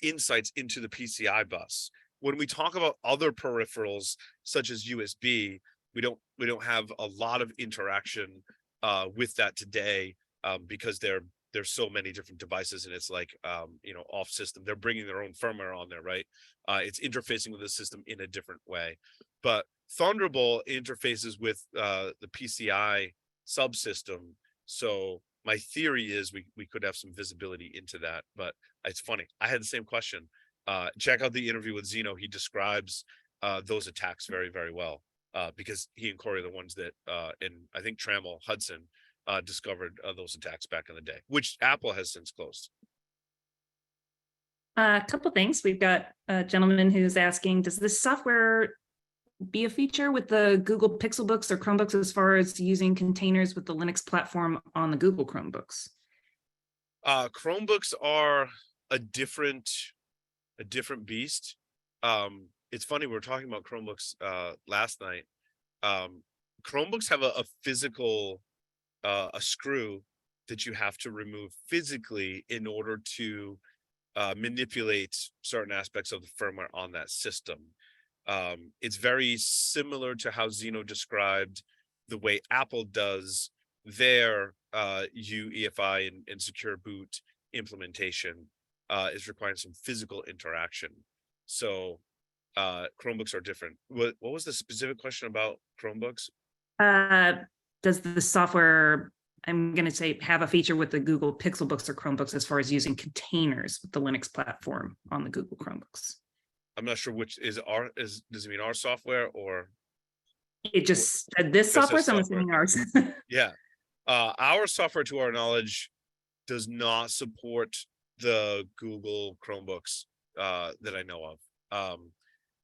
insights into the PCI bus. When we talk about other peripherals such as USB, we don't have a lot of interaction with that today because there's so many different devices, and it's like off system. They're bringing their own firmware on there, right? It's interfacing with the system in a different way. But Thunderbolt interfaces with the PCI subsystem. So my theory is we could have some visibility into that. But it's funny. I had the same question. Check out the interview with Zeno. He describes those attacks very, very well because he and Corey are the ones that, and I think Trammell Hudson discovered those attacks back in the day, which Apple has since closed. A couple things. We've got a gentleman who's asking, does this software be a feature with the Google Pixel books or Chromebooks as far as using containers with the Linux platform on the Google Chromebooks? Chromebooks are a different beast. It's funny, we were talking about Chromebooks last night. Chromebooks have a physical a screw that you have to remove physically in order to manipulate certain aspects of the firmware on that system. It's very similar to how Zeno described the way Apple does their UEFI and secure boot implementation is requiring some physical interaction. So Chromebooks are different. What was the specific question about Chromebooks? Does the software, I'm going to say, have a feature with the Google Pixelbooks or Chromebooks as far as using containers with the Linux platform on the Google Chromebooks? I'm not sure which does it mean our software or It just said this just software, as so I'm software? assuming ours. Yeah. Our software, to our knowledge, does not support the Google Chromebooks that I know of.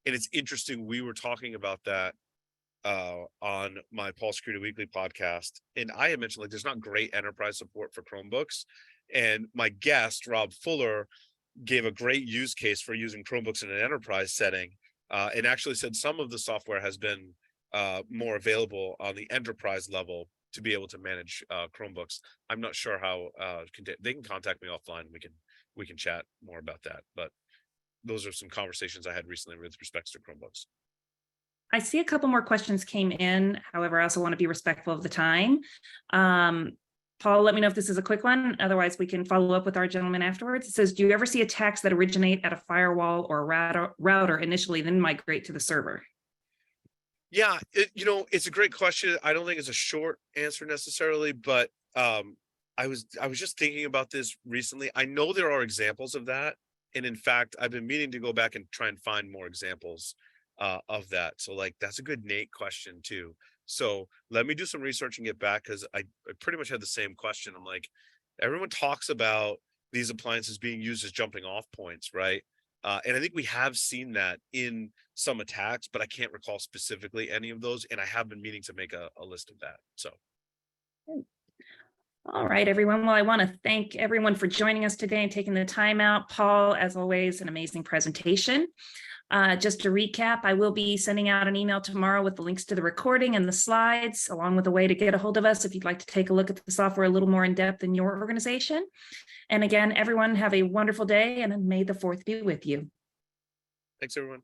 And it's interesting, we were talking about that on my Paul Security Weekly podcast, and I had mentioned like there's not great enterprise support for Chromebooks. And my guest, Rob Fuller, gave a great use case for using Chromebooks in an enterprise setting, and actually said some of the software has been more available on the enterprise level to be able to manage Chromebooks. I'm not sure how they can contact me offline. We can chat more about that. But those are some conversations I had recently with respects to Chromebooks. I see a couple more questions came in. However, I also want to be respectful of the time. Paul, let me know if this is a quick one. Otherwise, we can follow up with our gentleman afterwards. It says, do you ever see attacks that originate at a firewall or a router initially, then migrate to the server? Yeah, it's a great question. I don't think it's a short answer necessarily, but I was just thinking about this recently. I know there are examples of that, and in fact, I've been meaning to go back and try and find more examples of that. So like that's a good Nate question too. So let me do some research and get back, because I pretty much had the same question. I'm like, everyone talks about these appliances being used as jumping off points, right? And I think we have seen that in some attacks, but I can't recall specifically any of those. And I have been meaning to make a list of that. So. All right, everyone. Well, I want to thank everyone for joining us today and taking the time out. Paul, as always, an amazing presentation. Just to recap, I will be sending out an email tomorrow with the links to the recording and the slides, along with a way to get a hold of us if you'd like to take a look at the software a little more in depth in your organization. And again, everyone have a wonderful day, and may the 4th be with you. Thanks, everyone.